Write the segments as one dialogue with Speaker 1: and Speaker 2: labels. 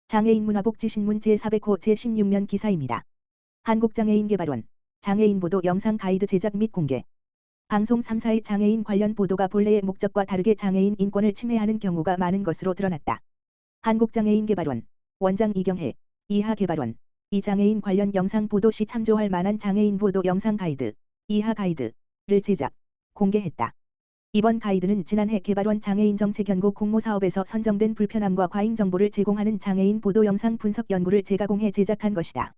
Speaker 1: 장애인 문화복지신문 제400호 제16면 기사입니다. 한국장애인개발원, 장애인보도 영상 가이드 제작 및 공개. 방송 3사의 장애인 관련 보도가 본래의 목적과 다르게 장애인 인권을 침해하는 경우가 많은 것으로 드러났다. 한국장애인개발원, 원장 이경혜, 이하개발원, 이 장애인 관련 영상 보도 시 참조할 만한 장애인 보도 영상 가이드, 이하 가이드를 제작, 공개했다. 이번 가이드는 지난해 개발원 장애인정책연구 공모사업에서 선정된 불편함과 과잉 정보를 제공하는 장애인 보도 영상 분석 연구를 재가공해 제작한 것이다.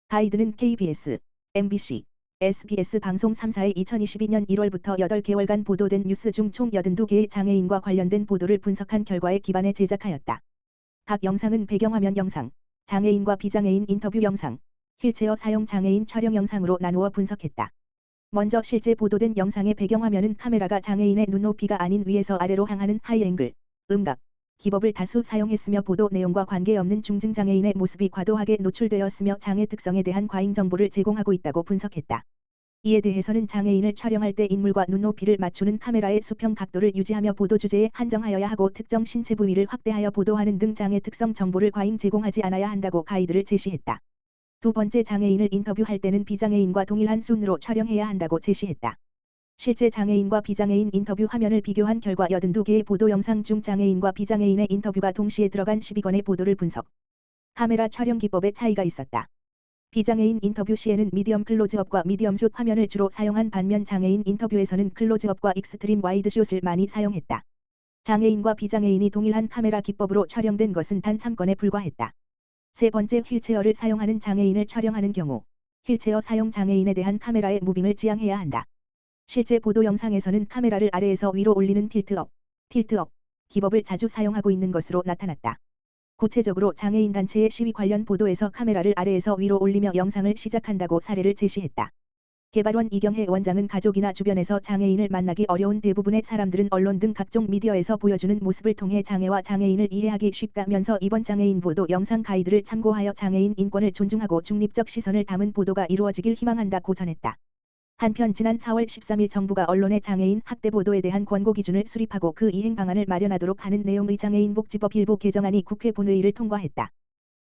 Speaker 1: 가이드는 KBS, MBC, SBS 방송 3사의 2022년 1월부터 8개월간 보도된 뉴스 중 총 82개의 장애인과 관련된 보도를 분석한 결과에 기반해 제작하였다. 각 영상은 배경화면 영상, 장애인과 비장애인 인터뷰 영상, 휠체어 사용 장애인 촬영 영상으로 나누어 분석했다. 먼저 실제 보도된 영상의 배경화면은 카메라가 장애인의 눈높이가 아닌 위에서 아래로 향하는 하이앵글, 음각, 기법을 다수 사용했으며 보도 내용과 관계없는 중증장애인의 모습이 과도하게 노출되었으며 장애 특성에 대한 과잉 정보를 제공하고 있다고 분석했다. 이에 대해서는 장애인을 촬영할 때 인물과 눈높이를 맞추는 카메라의 수평 각도를 유지하며 보도 주제에 한정하여야 하고 특정 신체 부위를 확대하여 보도하는 등 장애 특성 정보를 과잉 제공하지 않아야 한다고 가이드를 제시했다. 두 번째, 장애인을 인터뷰할 때는 비장애인과 동일한 순으로 촬영해야 한다고 제시했다. 실제 장애인과 비장애인 인터뷰 화면을 비교한 결과 82개의 보도 영상 중 장애인과 비장애인의 인터뷰가 동시에 들어간 12건의 보도를 분석. 카메라 촬영 기법에 차이가 있었다. 비장애인 인터뷰 시에는 미디엄 클로즈업과 미디엄 숏 화면을 주로 사용한 반면 장애인 인터뷰에서는 클로즈업과 익스트림 와이드 숏을 많이 사용했다. 장애인과 비장애인이 동일한 카메라 기법으로 촬영된 것은 단 3건에 불과했다. 세 번째, 휠체어를 사용하는 장애인을 촬영하는 경우 휠체어 사용 장애인에 대한 카메라의 무빙을 지양해야 한다. 실제 보도 영상에서는 카메라를 아래에서 위로 올리는 틸트업 기법을 자주 사용하고 있는 것으로 나타났다. 구체적으로 장애인 단체의 시위 관련 보도에서 카메라를 아래에서 위로 올리며 영상을 시작한다고 사례를 제시했다. 개발원 이경혜 원장은 가족이나 주변에서 장애인을 만나기 어려운 대부분의 사람들은 언론 등 각종 미디어에서 보여주는 모습을 통해 장애와 장애인을 이해하기 쉽다면서 이번 장애인 보도 영상 가이드를 참고하여 장애인 인권을 존중하고 중립적 시선을 담은 보도가 이루어지길 희망한다고 전했다. 한편 지난 4월 13일 정부가 언론의 장애인 학대 보도에 대한 권고 기준을 수립하고 그 이행 방안을 마련하도록 하는 내용의 장애인복지법 일부 개정안이 국회 본회의를 통과했다.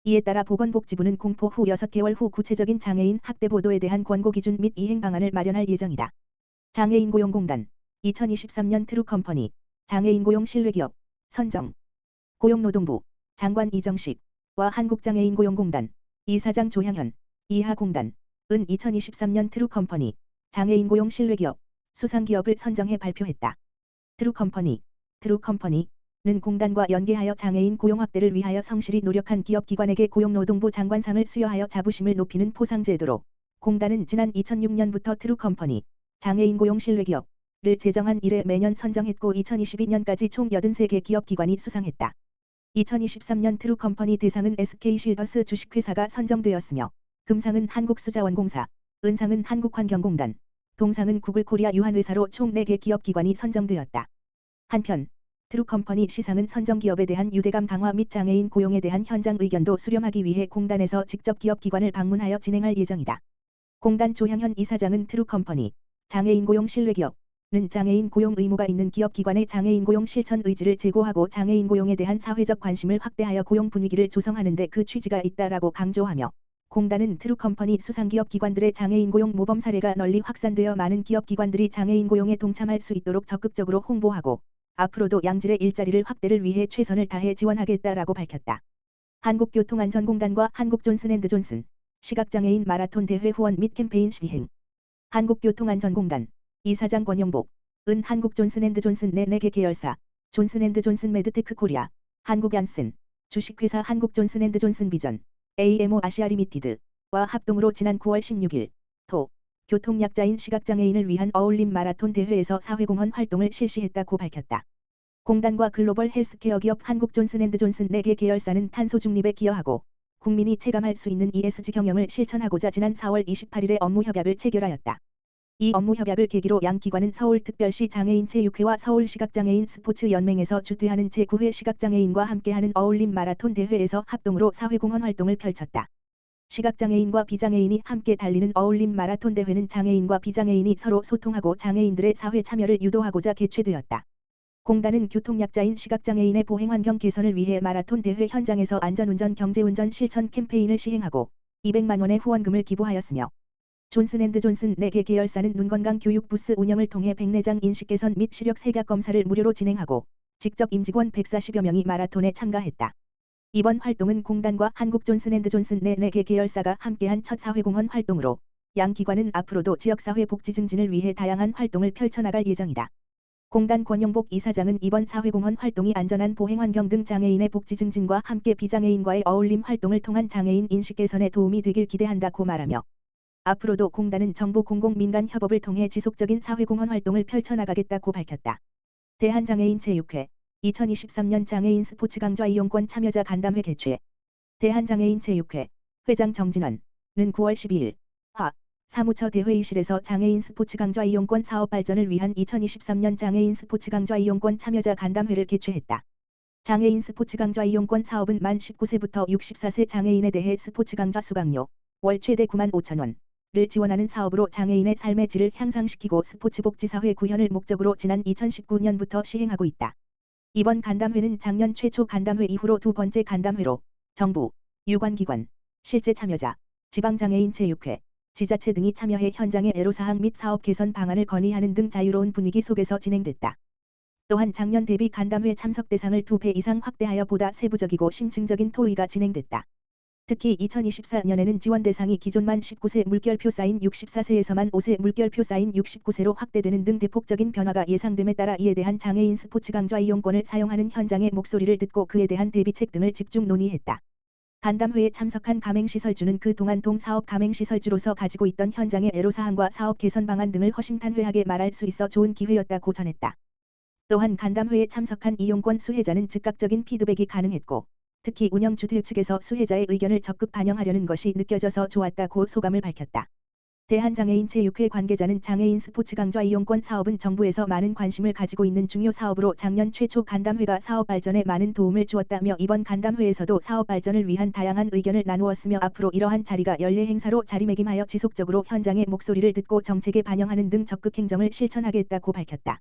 Speaker 1: 이에 따라 보건복지부는 공포 후 6개월 후 구체적인 장애인 학대 보도에 대한 권고 기준 및 이행 방안을 마련할 예정이다. 장애인 고용공단, 2023년 트루컴퍼니, 장애인 고용 신뢰기업, 선정, 고용노동부, 장관 이정식과 한국장애인 고용공단, 이사장 조향현, 이하공단, 은 2023년 트루컴퍼니, 장애인 고용 신뢰기업, 수상기업을 선정해 발표했다. 트루컴퍼니, 는 공단과 연계하여 장애인 고용 확대를 위하여 성실히 노력한 기업기관에게 고용노동부 장관상을 수여하여 자부심을 높이는 포상제도로, 공단은 지난 2006년부터 트루컴퍼니, 장애인 고용 신뢰기업을 제정한 이래 매년 선정했고 2022년까지 총 83개 기업기관이 수상했다. 2023년 트루컴퍼니 대상은 SK실더스 주식회사가 선정되었으며, 금상은 한국수자원공사, 은상은 한국환경공단, 동상은 구글코리아 유한회사로 총 4개 기업기관이 선정되었다. 한편 트루컴퍼니 시상은 선정기업에 대한 유대감 강화 및 장애인 고용에 대한 현장 의견도 수렴하기 위해 공단에서 직접 기업기관을 방문하여 진행할 예정이다. 공단 조향현 이사장은 트루컴퍼니, 장애인 고용 신뢰기업은 장애인 고용 의무가 있는 기업기관의 장애인 고용 실천 의지를 제고하고 장애인 고용에 대한 사회적 관심을 확대하여 고용 분위기를 조성하는 데 그 취지가 있다라고 강조하며, 공단은 트루컴퍼니 수상기업 기관들의 장애인 고용 모범 사례가 널리 확산되어 많은 기업기관들이 장애인 고용에 동참할 수 있도록 적극적으로 홍보하고 앞으로도 양질의 일자리를 확대를 위해 최선을 다해 지원하겠다라고 밝혔다. 한국교통안전공단과 한국존슨앤드존슨, 시각장애인 마라톤 대회 후원 및 캠페인 시행. 한국교통안전공단, 이사장 권영복, 은 한국존슨앤드존슨 내 4개 계열사, 존슨앤드존슨 메드테크 코리아, 한국얀센, 주식회사 한국존슨앤드존슨 비전, AMO 아시아 리미티드와 합동으로 지난 9월 16일 도 교통약자인 시각장애인을 위한 어울림 마라톤 대회에서 사회공헌 활동을 실시했다고 밝혔다. 공단과 글로벌 헬스케어 기업 한국존슨앤드존슨 4개 계열사는 탄소 중립에 기여하고 국민이 체감할 수 있는 ESG 경영을 실천하고자 지난 4월 28일에 업무 협약을 체결하였다. 이 업무 협약을 계기로 양 기관은 서울특별시 장애인체육회와 서울시각장애인 스포츠연맹에서 주최하는 제9회 시각장애인과 함께하는 어울림 마라톤 대회에서 합동으로 사회공헌 활동을 펼쳤다. 시각장애인과 비장애인이 함께 달리는 어울림 마라톤 대회는 장애인과 비장애인이 서로 소통하고 장애인들의 사회 참여를 유도하고자 개최되었다. 공단은 교통약자인 시각장애인의 보행환경 개선을 위해 마라톤 대회 현장에서 안전운전 경제운전 실천 캠페인을 시행하고 200만 원의 후원금을 기부하였으며 존슨앤드존슨 4개 계열사는 눈건강 교육 부스 운영을 통해 백내장 인식 개선 및 시력 세각 검사를 무료로 진행하고 직접 임직원 140여 명이 마라톤에 참가했다. 이번 활동은 공단과 한국 존슨앤드존슨 내 4개 계열사가 함께한 첫 사회공헌 활동으로 양 기관은 앞으로도 지역사회 복지 증진을 위해 다양한 활동을 펼쳐나갈 예정이다. 공단 권영복 이사장은 이번 사회공헌 활동이 안전한 보행환경 등 장애인의 복지 증진과 함께 비장애인과의 어울림 활동을 통한 장애인 인식 개선에 도움이 되길 기대한다고 말하며 앞으로도 공단은 정부 공공민간 협업을 통해 지속적인 사회공헌 활동을 펼쳐나가겠다고 밝혔다. 대한장애인 제6회 2023년 장애인 스포츠 강좌 이용권 참여자 간담회 개최. 대한장애인 제6회 회장 정진원은 9월 12일 사무처 대회의실에서 장애인 스포츠 강좌 이용권 사업 발전을 위한 2023년 장애인 스포츠 강좌 이용권 참여자 간담회를 개최했다. 장애인 스포츠 강좌 이용권 사업은 만 19세부터 64세 장애인에 대해 스포츠 강좌 수강료 월 최대 9만 5천 원을 지원하는 사업으로 장애인의 삶의 질을 향상시키고 스포츠복지사회 구현을 목적으로 지난 2019년부터 시행하고 있다. 이번 간담회는 작년 최초 간담회 이후로 두 번째 간담회로 정부, 유관기관, 실제 참여자, 지방장애인 제6회, 지자체 등이 참여해 현장의 애로사항 및 사업 개선 방안을 건의하는 등 자유로운 분위기 속에서 진행됐다. 또한 작년 대비 간담회 참석 대상을 2배 이상 확대하여 보다 세부적이고 심층적인 토의가 진행됐다. 특히 2024년에는 지원 대상이 기존 만 19세 물결표 쌓인 64세에서 만 5세 물결표 쌓인 69세로 확대되는 등 대폭적인 변화가 예상됨에 따라 이에 대한 장애인 스포츠 강좌 이용권을 사용하는 현장의 목소리를 듣고 그에 대한 대비책 등을 집중 논의했다. 간담회에 참석한 가맹시설주는 그동안 동사업 가맹시설주로서 가지고 있던 현장의 애로사항과 사업 개선 방안 등을 허심탄회하게 말할 수 있어 좋은 기회였다고 전했다. 또한 간담회에 참석한 이용권 수혜자는 즉각적인 피드백이 가능했고 특히 운영주들 측에서 수혜자의 의견을 적극 반영하려는 것이 느껴져서 좋았다고 소감을 밝혔다. 대한장애인 제6회 관계자는 장애인 스포츠 강좌 이용권 사업은 정부에서 많은 관심을 가지고 있는 중요 사업으로 작년 최초 간담회가 사업 발전에 많은 도움을 주었다며 이번 간담회에서도 사업 발전을 위한 다양한 의견을 나누었으며 앞으로 이러한 자리가 연례 행사로 자리매김하여 지속적으로 현장의 목소리를 듣고 정책에 반영하는 등 적극 행정을 실천하겠다고 밝혔다.